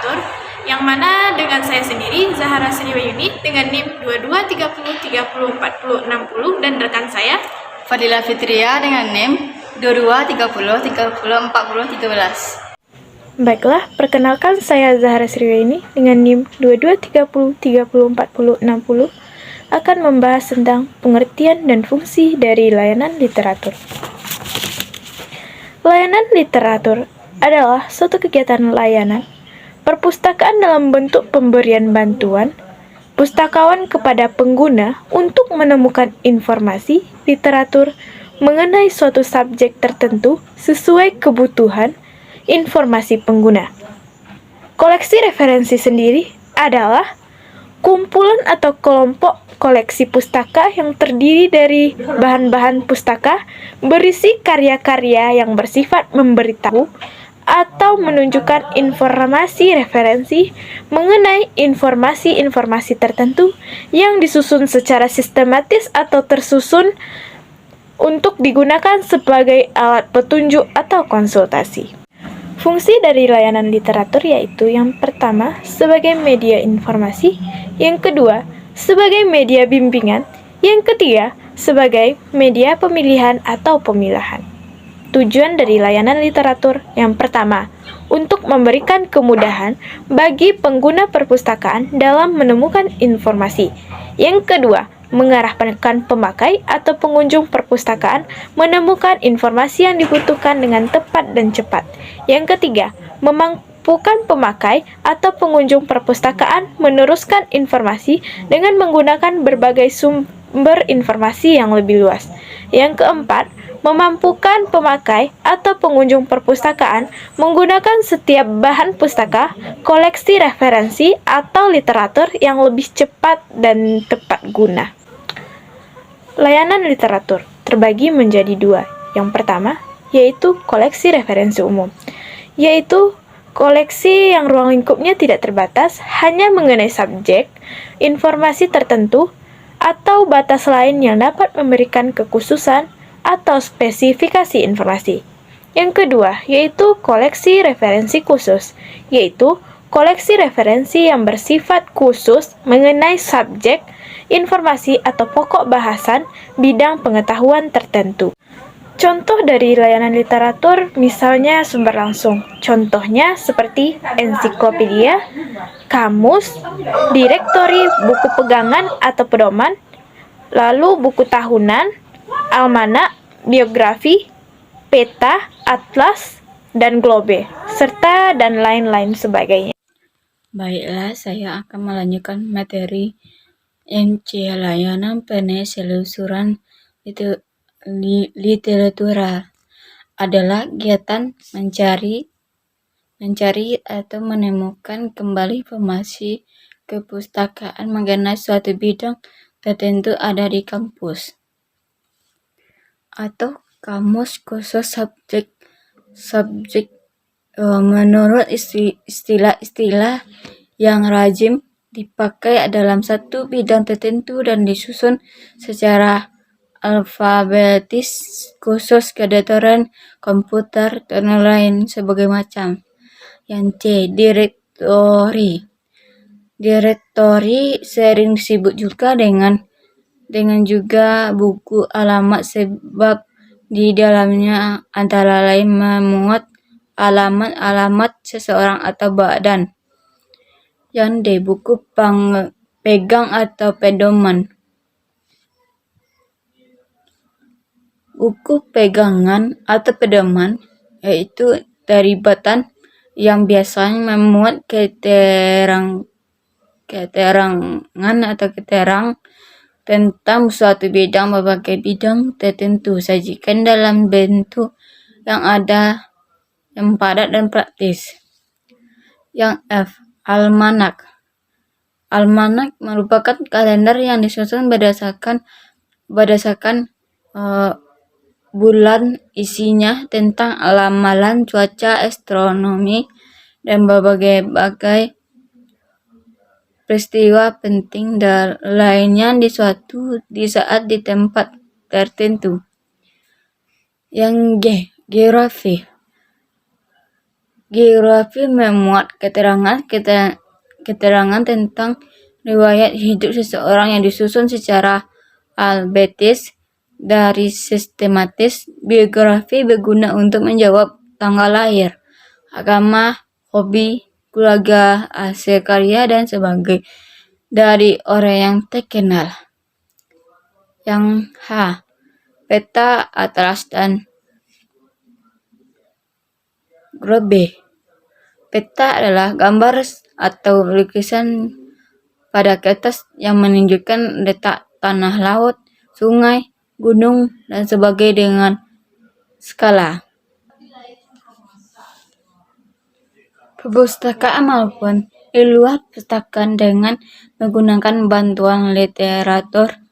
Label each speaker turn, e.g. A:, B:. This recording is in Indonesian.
A: Literatur, yang mana dengan saya sendiri, Zahara Sriwayuni, dengan NIM 2230304060 dan rekan saya,
B: Fadila Fitria dengan NIM 2230304013.
C: Baiklah, perkenalkan saya Zahara Sriwayuni dengan NIM 2230304060 akan membahas tentang pengertian dan fungsi dari layanan literatur. Layanan literatur adalah suatu kegiatan layanan perpustakaan dalam bentuk pemberian bantuan pustakawan kepada pengguna untuk menemukan informasi literatur mengenai suatu subjek tertentu sesuai kebutuhan informasi pengguna. Koleksi referensi sendiri adalah kumpulan atau kelompok koleksi pustaka yang terdiri dari bahan-bahan pustaka berisi karya-karya yang bersifat memberitahu atau menunjukkan informasi referensi mengenai informasi-informasi tertentu yang disusun secara sistematis atau tersusun untuk digunakan sebagai alat petunjuk atau konsultasi. Fungsi dari layanan literatur yaitu yang pertama sebagai media informasi, yang kedua sebagai media bimbingan, yang ketiga sebagai media pemilihan atau pemilahan. Tujuan dari layanan literatur yang pertama, untuk memberikan kemudahan bagi pengguna perpustakaan dalam menemukan informasi. Yang kedua, mengarahkan pemakai atau pengunjung perpustakaan menemukan informasi yang dibutuhkan dengan tepat dan cepat. Yang ketiga, memampukan pemakai atau pengunjung perpustakaan meneruskan informasi dengan menggunakan berbagai sumber informasi yang lebih luas. Yang keempat, memampukan pemakai atau pengunjung perpustakaan menggunakan setiap bahan pustaka, koleksi referensi, atau literatur yang lebih cepat dan tepat guna. Layanan literatur terbagi menjadi dua. Yang pertama, yaitu koleksi referensi umum, yaitu koleksi yang ruang lingkupnya tidak terbatas, hanya mengenai subjek, informasi tertentu, atau batas lain yang dapat memberikan kekhususan atau spesifikasi informasi. Yang kedua, yaitu koleksi referensi khusus, yaitu koleksi referensi yang bersifat khusus mengenai subjek, informasi atau pokok bahasan bidang pengetahuan tertentu. Contoh dari layanan literatur misalnya sumber langsung. Contohnya seperti ensiklopedia, kamus, direktori buku pegangan atau pedoman, lalu buku tahunan, almanak, biografi, peta, atlas, dan globe, serta dan lain-lain sebagainya.
B: Baiklah, saya akan melanjutkan materi MC layanan penelusuran literatur adalah kegiatan mencari atau menemukan kembali informasi kepustakaan mengenai suatu bidang tertentu ada di kampus atau kamus khusus subjek menurut istilah-istilah yang lazim dipakai dalam satu bidang tertentu dan disusun secara alfabetis khusus kedokteran komputer dan lain sebagai macam. Yang C, direktori sering disebut juga dengan juga buku alamat sebab di dalamnya antara lain memuat alamat seseorang atau badan. Yang D, buku pegang atau pedoman. Buku pegangan atau pedoman yaitu daribatan yang biasanya memuat keterangan atau keterangan tentang suatu bidang berbagai bidang tertentu sajikan dalam bentuk yang padat dan praktis. Yang F, almanak. Almanak merupakan kalender yang disusun berdasarkan bulan, isinya tentang ramalan cuaca, astronomi, dan berbagai peristiwa penting dan lainnya di saat di tempat tertentu. Yang G, geografi. Geografi memuat keterangan tentang riwayat hidup seseorang yang disusun secara alfabetis dari sistematis. Biografi berguna untuk menjawab tanggal lahir, agama, hobi, keluarga, hasil karya, dan sebagainya dari orang yang terkenal. Yang peta, atlas, dan Grobe. Peta adalah gambar atau lukisan pada kertas yang menunjukkan letak tanah, laut, sungai, gunung, dan sebagainya dengan skala. Perpustakaan maupun di luar perpustakaan dengan menggunakan bantuan literatur